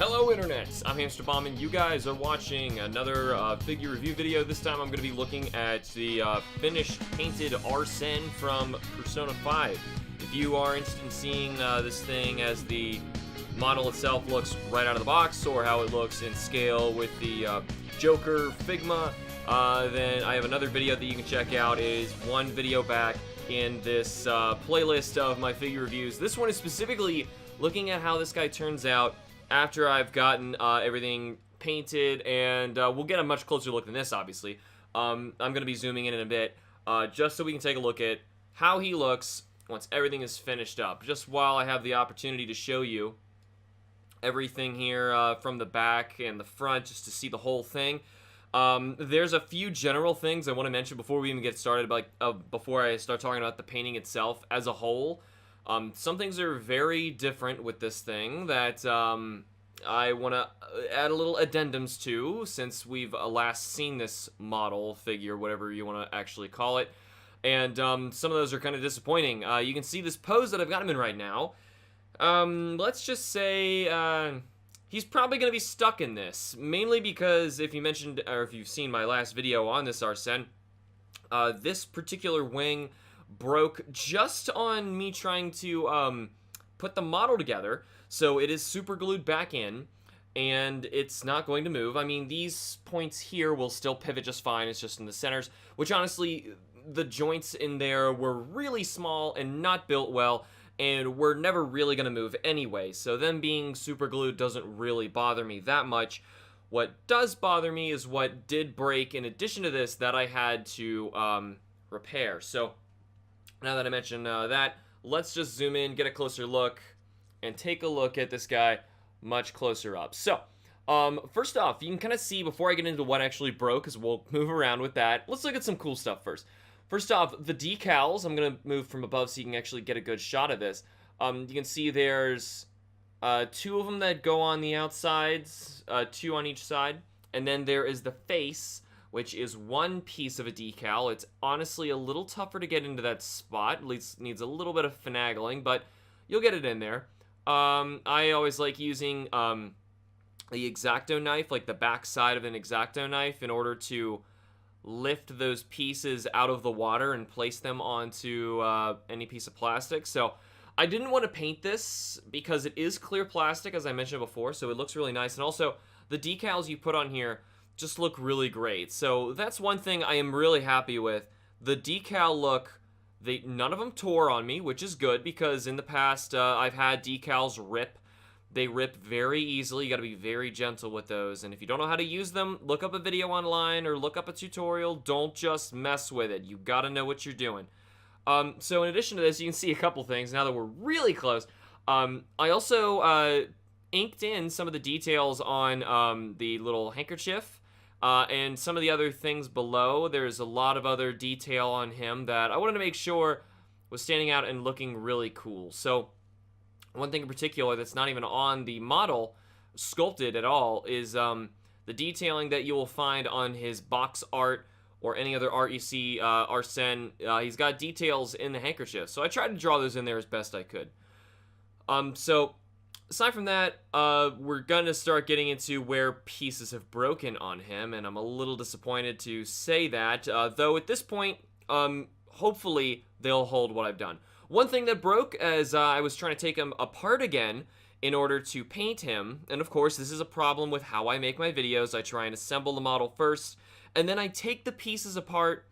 Hello Internet, I'm HamsterBomb and you guys are watching another figure review video. This time I'm going to be looking at the finished painted Arsene from Persona 5. If you are interested in seeing this thing as the model itself looks right out of the box, or how it looks in scale with the Joker Figma, then I have another video that you can check out. It is one video back in this playlist of my figure reviews. This one is specifically looking at how this guy turns out after I've gotten everything painted, and we'll get a much closer look than this, obviously. I'm going to be zooming in a bit, just so we can take a look at how he looks once everything is finished up. Just while I have the opportunity to show you everything here from the back and the front, just to see the whole thing. There's a few general things I want to mention before we even get started, before I start talking about the painting itself as a whole. Some things are very different with this thing that I want to add a little addendums to, since we've last seen this model, figure, whatever you want to actually call it. And some of those are kind of disappointing. You can see this pose that I've got him in right now. Let's just say he's probably going to be stuck in this, mainly because if you mentioned, or if you've seen my last video on this Arsene, this particular wing broke just on me trying to put the model together, so it is super glued back in, and it's not going to move. I mean, these points here will still pivot just fine, it's just in the centers, which honestly, the joints in there were really small and not built well, and were never really going to move anyway, so them being super glued doesn't really bother me that much. What does bother me is what did break in addition to this that I had to repair. So now that I mentioned that, let's just zoom in, get a closer look, and take a look at this guy much closer up. So, first off, you can kind of see, before I get into what actually broke, because we'll move around with that, let's look at some cool stuff first. First off, the decals, I'm going to move from above so you can actually get a good shot of this. You can see there's two of them that go on the outsides, two on each side, and then there is the face, which is one piece of a decal. It's honestly a little tougher to get into that spot, at least needs a little bit of finagling, but you'll get it in there. I always like using the X-Acto knife, like the back side of an X-Acto knife, in order to lift those pieces out of the water and place them onto any piece of plastic. So I didn't want to paint this because it is clear plastic, as I mentioned before, so it looks really nice. And also, the decals you put on here just look really great. So that's one thing I am really happy with. The decal look, none of them tore on me, which is good, because in the past I've had decals rip. They rip very easily. You got to be very gentle with those. And if you don't know how to use them, look up a video online or look up a tutorial. Don't just mess with it. You got to know what you're doing. So in addition to this, you can see a couple things now that we're really close. I also inked in some of the details on the little handkerchief. And some of the other things below. There's a lot of other detail on him that I wanted to make sure was standing out and looking really cool. So one thing in particular that's not even on the model sculpted at all is the detailing that you will find on his box art or any other art you see Arsene. He's got details in the handkerchief, so I tried to draw those in there as best I could. So aside from that, we're going to start getting into where pieces have broken on him, and I'm a little disappointed to say that, though at this point, hopefully they'll hold what I've done. One thing that broke as I was trying to take him apart again in order to paint him, and of course this is a problem with how I make my videos. I try and assemble the model first, and then I take the pieces apart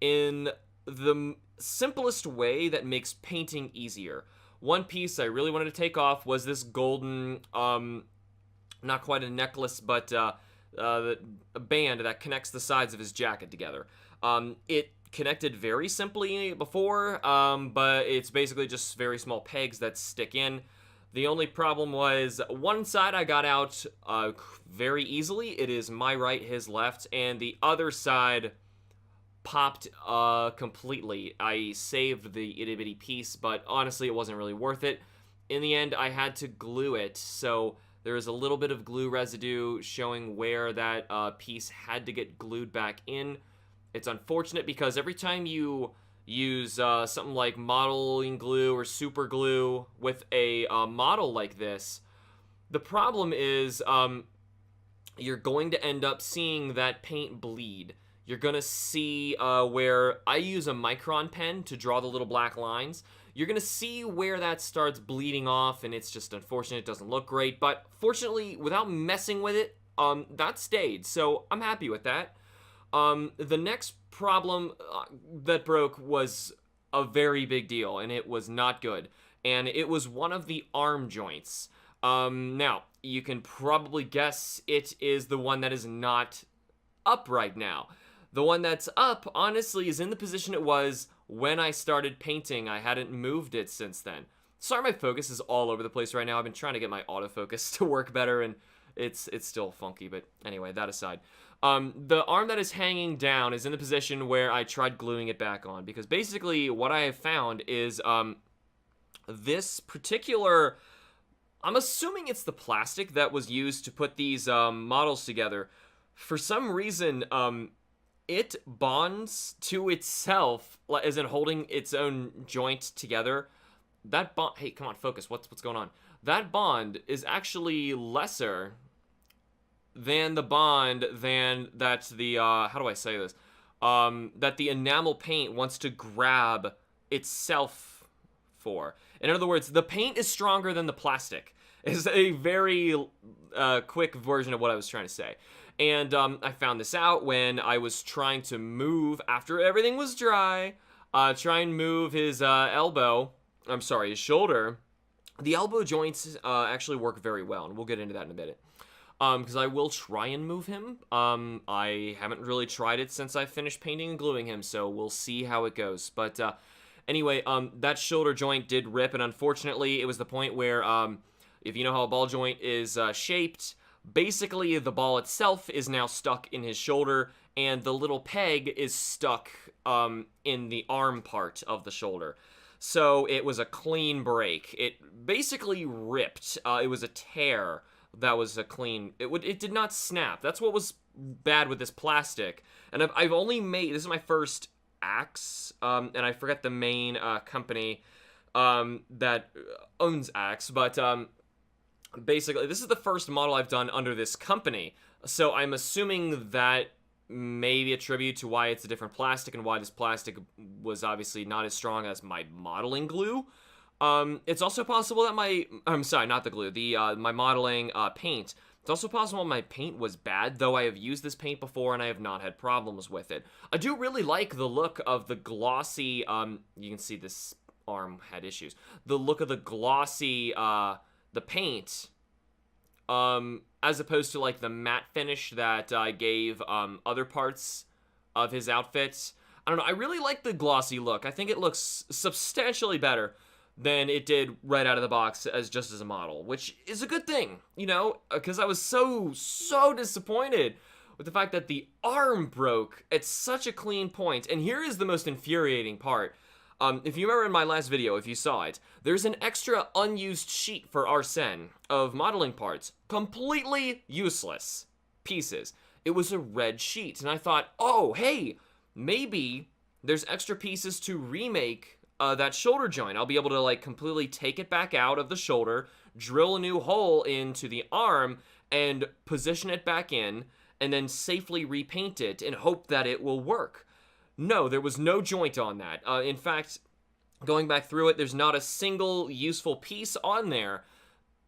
in the simplest way that makes painting easier. One piece I really wanted to take off was this golden, not quite a necklace, but a band that connects the sides of his jacket together. It connected very simply before, but it's basically just very small pegs that stick in. The only problem was one side I got out very easily. It is my right, his left, and the other side popped completely. I saved the itty bitty piece, but honestly it wasn't really worth it. In the end, I had to glue it, so there is a little bit of glue residue showing where that piece had to get glued back in. It's unfortunate because every time you use something like modeling glue or super glue with a model like this, The problem is, you're going to end up seeing that paint bleed. You're going to see where I use a micron pen to draw the little black lines. You're going to see where that starts bleeding off, and it's just unfortunate. It doesn't look great, but fortunately, without messing with it, that stayed, so I'm happy with that. The next problem that broke was a very big deal, and it was not good, and it was one of the arm joints. Now, you can probably guess it is the one that is not up right now. The one that's up, honestly, is in the position it was when I started painting. I hadn't moved it since then. Sorry, my focus is all over the place right now. I've been trying to get my autofocus to work better, and it's still funky, but anyway, that aside. The arm that is hanging down is in the position where I tried gluing it back on, because basically what I have found is this particular... I'm assuming it's the plastic that was used to put these models together. For some reason, it bonds to itself, as in holding its own joint together. That bond... Hey, come on, focus. What's going on? That bond is actually lesser than the bond that the... how do I say this? That the enamel paint wants to grab itself for. In other words, the paint is stronger than the plastic. Is a very quick version of what I was trying to say. And I found this out when I was trying to move, after everything was dry, try and move his his shoulder. The elbow joints actually work very well, and we'll get into that in a minute. Because I will try and move him. I haven't really tried it since I finished painting and gluing him, so we'll see how it goes. But anyway, that shoulder joint did rip, and unfortunately, it was the point where... if you know how a ball joint is shaped, basically the ball itself is now stuck in his shoulder, and the little peg is stuck in the arm part of the shoulder. So it was a clean break. It basically ripped. It was a tear that was a clean... It did not snap. That's what was bad with this plastic. And I've only made... This is my first ACKS, and I forget the main company that owns ACKS, but... basically, this is the first model I've done under this company, so I'm assuming that may be a tribute to why it's a different plastic and why this plastic was obviously not as strong as my modeling glue. It's also possible that I'm sorry, not the glue, my modeling paint. It's also possible my paint was bad, though I have used this paint before and I have not had problems with it. I do really like the look of the glossy, you can see this arm had issues. The look of the glossy, the paint, as opposed to like the matte finish that I gave other parts of his outfits. I don't know, I really like the glossy look. I think it looks substantially better than it did right out of the box as a model, which is a good thing, you know, because I was so disappointed with the fact that the arm broke at such a clean point. And here is the most infuriating part. If you remember in my last video, if you saw it, there's an extra unused sheet for Arsene of modeling parts. Completely useless pieces. It was a red sheet, and I thought, oh, hey, maybe there's extra pieces to remake that shoulder joint. I'll be able to, like, completely take it back out of the shoulder, drill a new hole into the arm, and position it back in, and then safely repaint it and hope that it will work. No, there was no joint on that. In fact, going back through it, there's not a single useful piece on there.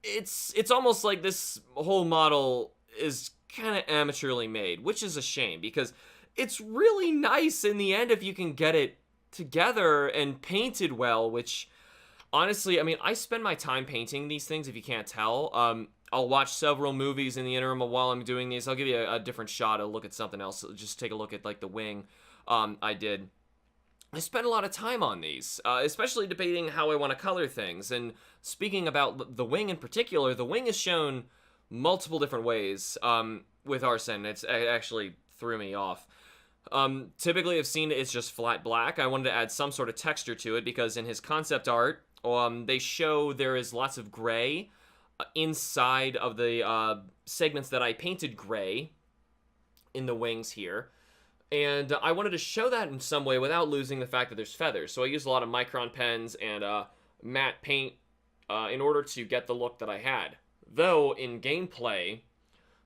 It's almost like this whole model is kind of amateurly made, which is a shame, because it's really nice in the end if you can get it together and painted well, which, honestly, I mean, I spend my time painting these things, if you can't tell. I'll watch several movies in the interim while I'm doing these. I'll give you a different shot, a look at something else, just take a look at, like, the wing. I spent a lot of time on these, especially debating how I want to color things. And speaking about the wing in particular, the wing is shown multiple different ways with Arsene. It actually threw me off. Typically, I've seen it's just flat black. I wanted to add some sort of texture to it because in his concept art, they show there is lots of gray inside of the segments that I painted gray in the wings here. And I wanted to show that in some way without losing the fact that there's feathers. So I used a lot of micron pens and matte paint in order to get the look that I had. Though, in gameplay,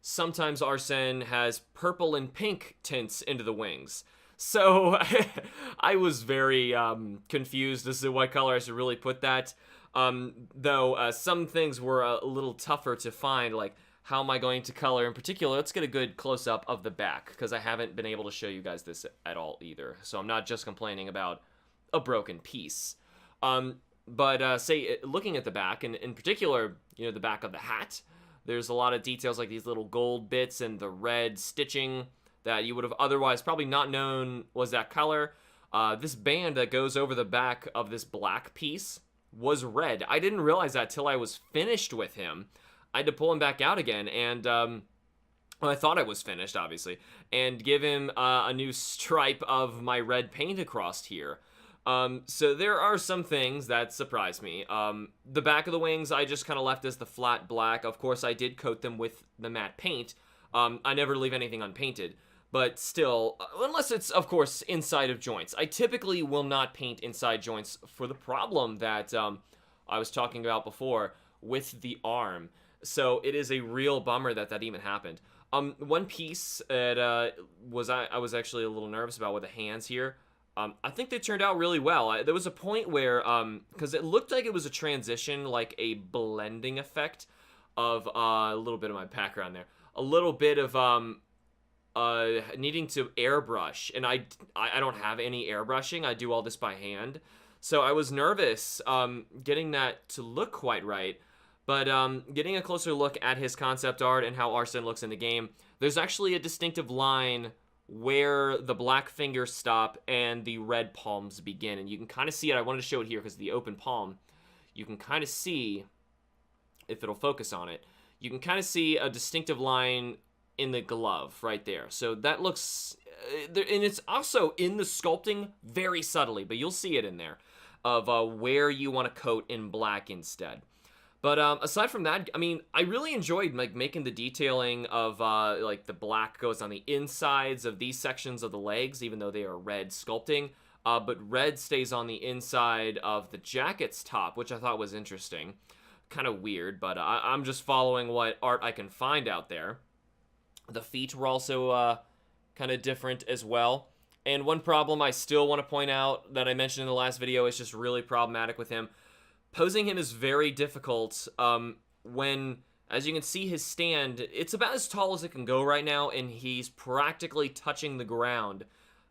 sometimes Arsene has purple and pink tints into the wings. So, I was very confused as to what color I should really put that. Though, some things were a little tougher to find, like, how am I going to color in particular? Let's get a good close-up of the back, because I haven't been able to show you guys this at all either. So I'm not just complaining about a broken piece. But looking at the back, and in particular, the back of the hat, there's a lot of details like these little gold bits and the red stitching that you would have otherwise probably not known was that color. This band that goes over the back of this black piece was red. I didn't realize that till I was finished with him. I had to pull him back out again, and I thought I was finished, obviously, and give him a new stripe of my red paint across here. So there are some things that surprised me. The back of the wings I just kind of left as the flat black. Of course, I did coat them with the matte paint. I never leave anything unpainted. But still, unless it's, of course, inside of joints. I typically will not paint inside joints for the problem that I was talking about before with the arm. So it is a real bummer that even happened. One piece that I was actually a little nervous about with the hands here. I think they turned out really well. There was a point where, because it looked like it was a transition, like a blending effect of a little bit of my background there. A little bit of needing to airbrush, and I don't have any airbrushing. I do all this by hand. So I was nervous getting that to look quite right. But getting a closer look at his concept art and how Arsene looks in the game, there's actually a distinctive line where the black fingers stop and the red palms begin. And you can kind of see it. I wanted to show it here because the open palm, you can kind of see, if it'll focus on it, you can kind of see a distinctive line in the glove right there. So that looks, and it's also in the sculpting very subtly, but you'll see it in there, of where you want to coat in black instead. But aside from that, I mean, I really enjoyed making the detailing of like the black goes on the insides of these sections of the legs, even though they are red sculpting. But red stays on the inside of the jacket's top, which I thought was interesting. Kind of weird, but I'm just following what art I can find out there. The feet were also kind of different as well. And one problem I still want to point out that I mentioned in the last video is just really problematic with him. Posing him is very difficult when, as you can see, his stand, it's about as tall as it can go right now, and he's practically touching the ground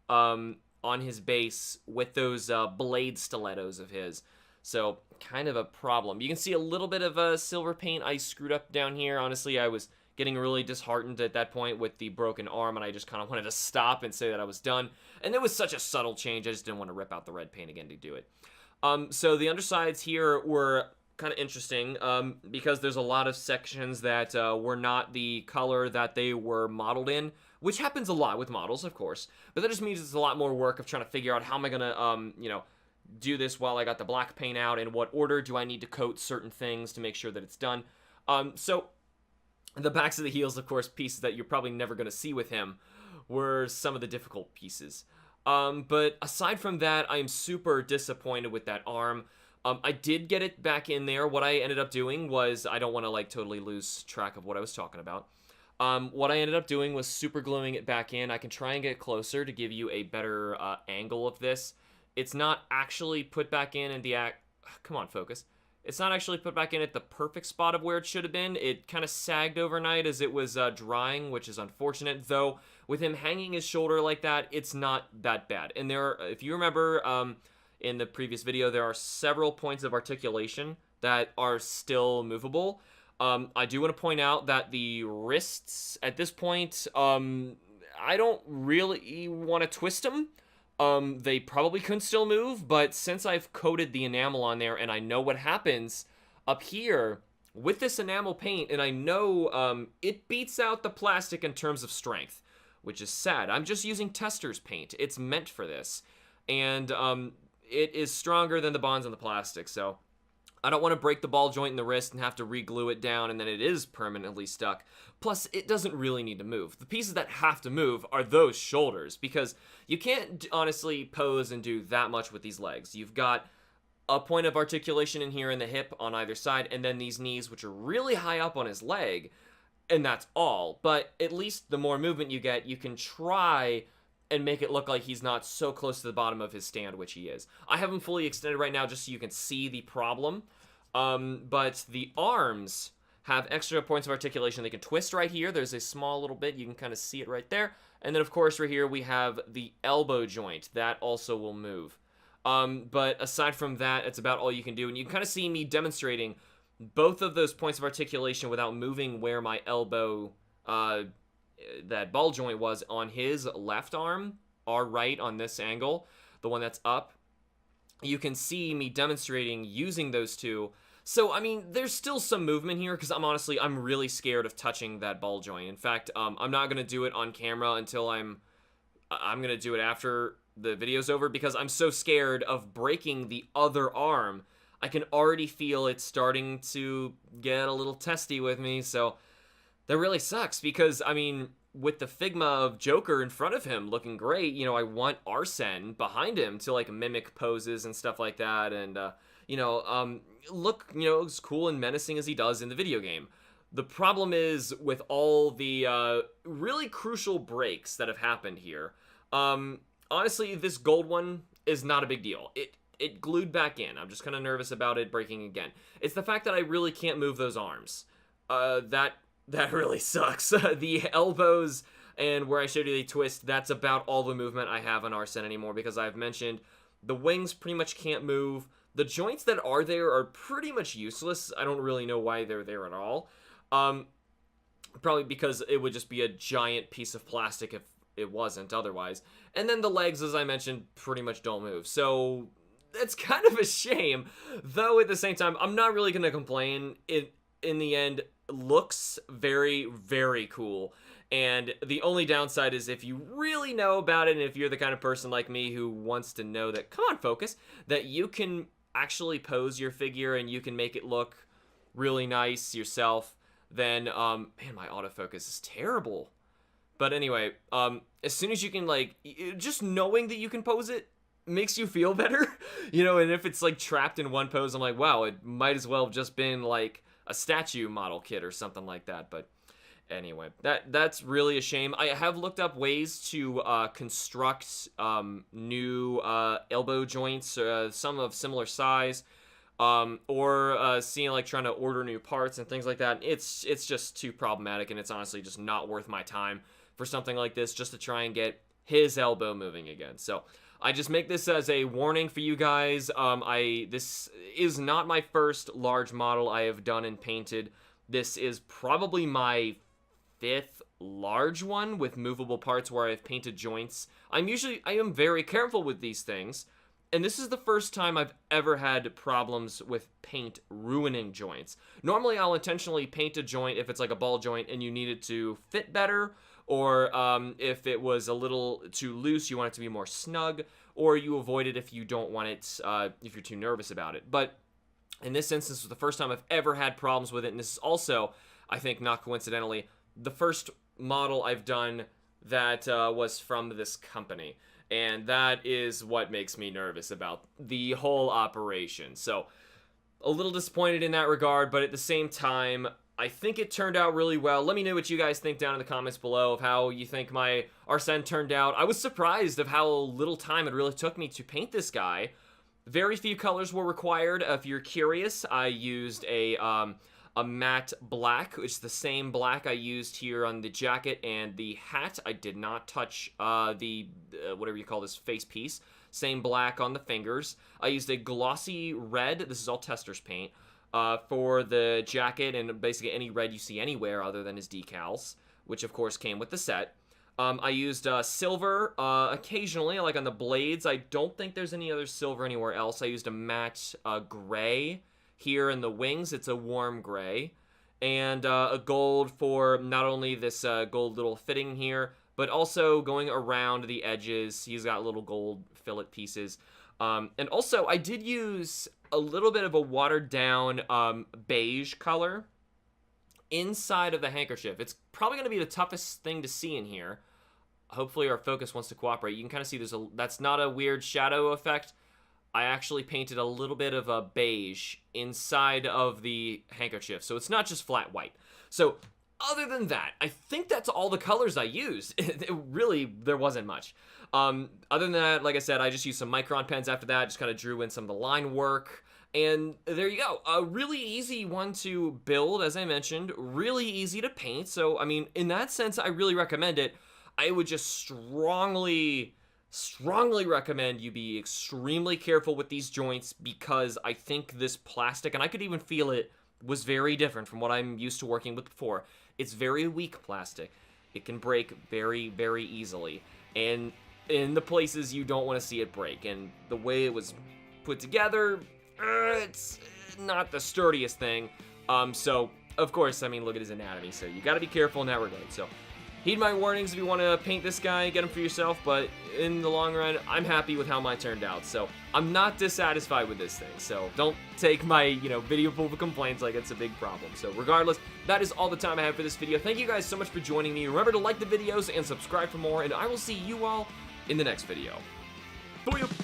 on his base with those blade stilettos of his. So, kind of a problem. You can see a little bit of silver paint I screwed up down here. Honestly, I was getting really disheartened at that point with the broken arm, and I just kind of wanted to stop and say that I was done. And it was such a subtle change, I just didn't want to rip out the red paint again to do it. So the undersides here were kind of interesting because there's a lot of sections that were not the color that they were modeled in, which happens a lot with models, of course. But that just means it's a lot more work of trying to figure out how am I going to, do this while I got the black paint out, and what order do I need to coat certain things to make sure that it's done. So the backs of the heels, of course, pieces that you're probably never going to see with him, were some of the difficult pieces. But aside from that, I am super disappointed with that arm. I did get it back in there. What I ended up doing was, I don't want to totally lose track of what I was talking about. What I ended up doing was super gluing it back in. I can try and get closer to give you a better angle of this. It's not actually put back in the come on, focus. It's not actually put back in at the perfect spot of where it should have been. It kind of sagged overnight as it was drying, which is unfortunate. Though, with him hanging his shoulder like that, it's not that bad. And there, if you remember in the previous video, there are several points of articulation that are still movable. I do want to point out that the wrists, at this point, I don't really want to twist them. They probably couldn't still move, but since I've coated the enamel on there and I know what happens up here with this enamel paint, and I know it beats out the plastic in terms of strength, which is sad. I'm just using tester's paint. It's meant for this, and it is stronger than the bonds on the plastic, so I don't want to break the ball joint in the wrist and have to re-glue it down and then it is permanently stuck. Plus, it doesn't really need to move. The pieces that have to move are those shoulders, because you can't honestly pose and do that much with these legs. You've got a point of articulation in here in the hip on either side, and then these knees, which are really high up on his leg, and that's all. But at least the more movement you get, you can try and make it look like he's not so close to the bottom of his stand, which he is. I have him fully extended right now just so you can see the problem. But the arms have extra points of articulation. They can twist right here. There's a small little bit. You can kind of see it right there. And then, of course, right here we have the elbow joint. That also will move. But aside from that, it's about all you can do. And you can kind of see me demonstrating both of those points of articulation without moving where my elbow, that ball joint was on his left arm, or right on this angle, the one that's up. You can see me demonstrating using those two. So, I mean, there's still some movement here, because I'm really scared of touching that ball joint. In fact, I'm not going to do it on camera until I'm going to do it after the video's over, because I'm so scared of breaking the other arm. I can already feel it starting to get a little testy with me, so that really sucks, because, I mean, with the Figma of Joker in front of him looking great, you know, I want Arsene behind him to, like, mimic poses and stuff like that, and, look, you know, as cool and menacing as he does in the video game. The problem is, with all the, really crucial breaks that have happened here, honestly, this gold one is not a big deal. It glued back in. I'm just kind of nervous about it breaking again. It's the fact that I really can't move those arms. That really sucks. The elbows and where I showed you the twist, that's about all the movement I have on Arsene anymore, because I've mentioned the wings pretty much can't move. The joints that are there are pretty much useless. I don't really know why they're there at all. Probably because it would just be a giant piece of plastic if it wasn't otherwise. And then the legs, as I mentioned, pretty much don't move. So it's kind of a shame, though at the same time, I'm not really going to complain. It, in the end, looks very, very cool. And the only downside is if you really know about it, and if you're the kind of person like me who wants to know that, come on, focus, that you can actually pose your figure and you can make it look really nice yourself, then, man, my autofocus is terrible. But anyway, as soon as you can, like, just knowing that you can pose it makes you feel better, you know, and if it's, like, trapped in one pose, I'm like, wow, it might as well have just been, like, a statue model kit or something like that. But anyway, that's really a shame. I have looked up ways to construct new elbow joints, some of similar size, or seeing, like, trying to order new parts and things like that. It's just too problematic, and it's honestly just not worth my time for something like this, just to try and get his elbow moving again. So I just make this as a warning for you guys. This is not my first large model I have done and painted. This is probably my 5th large one with movable parts where I've painted joints. I am very careful with these things, and this is the first time I've ever had problems with paint ruining joints. Normally I'll intentionally paint a joint if it's like a ball joint and you need it to fit better, or if it was a little too loose, you want it to be more snug, or you avoid it if you don't want it, if you're too nervous about it. But in this instance, it was the first time I've ever had problems with it, and this is also, I think not coincidentally, the first model I've done that was from this company. And that is what makes me nervous about the whole operation. So, a little disappointed in that regard, but at the same time, I think it turned out really well. Let me know what you guys think down in the comments below of how you think my Arsene turned out. I was surprised of how little time it really took me to paint this guy. Very few colors were required. If you're curious, I used a matte black, which is the same black I used here on the jacket and the hat. I did not touch the, whatever you call this, face piece. Same black on the fingers. I used a glossy red, this is all tester's paint, for the jacket and basically any red you see anywhere other than his decals, which of course came with the set. I used silver occasionally, like on the blades. I don't think there's any other silver anywhere else. I used a matte gray here in the wings. It's a warm gray. And a gold for not only this gold little fitting here, but also going around the edges. He's got little gold fillet pieces. And also, I did use a little bit of a watered down beige color inside of the handkerchief. It's probably going to be the toughest thing to see in here. Hopefully our focus wants to cooperate. You can kind of see that's not a weird shadow effect. I actually painted a little bit of a beige inside of the handkerchief, so it's not just flat white. So other than that, I think that's all the colors I used. There wasn't much. Other than that, like I said, I just used some Micron pens after that, just kind of drew in some of the line work. And there you go. A really easy one to build, as I mentioned, really easy to paint. So, I mean, in that sense, I really recommend it. I would just strongly recommend you be extremely careful with these joints, because I think this plastic, and I could even feel it, was very different from what I'm used to working with before. It's very weak plastic. It can break very, very easily. And in the places you don't want to see it break. And the way it was put together, it's not the sturdiest thing. So, of course, I mean, look at his anatomy. So you got to be careful in that regard. So heed my warnings if you want to paint this guy, get him for yourself, but in the long run, I'm happy with how mine turned out. So I'm not dissatisfied with this thing. So don't take my, video full of complaints like it's a big problem. So regardless, that is all the time I have for this video. Thank you guys so much for joining me. Remember to like the videos and subscribe for more, and I will see you all in the next video. Booyah!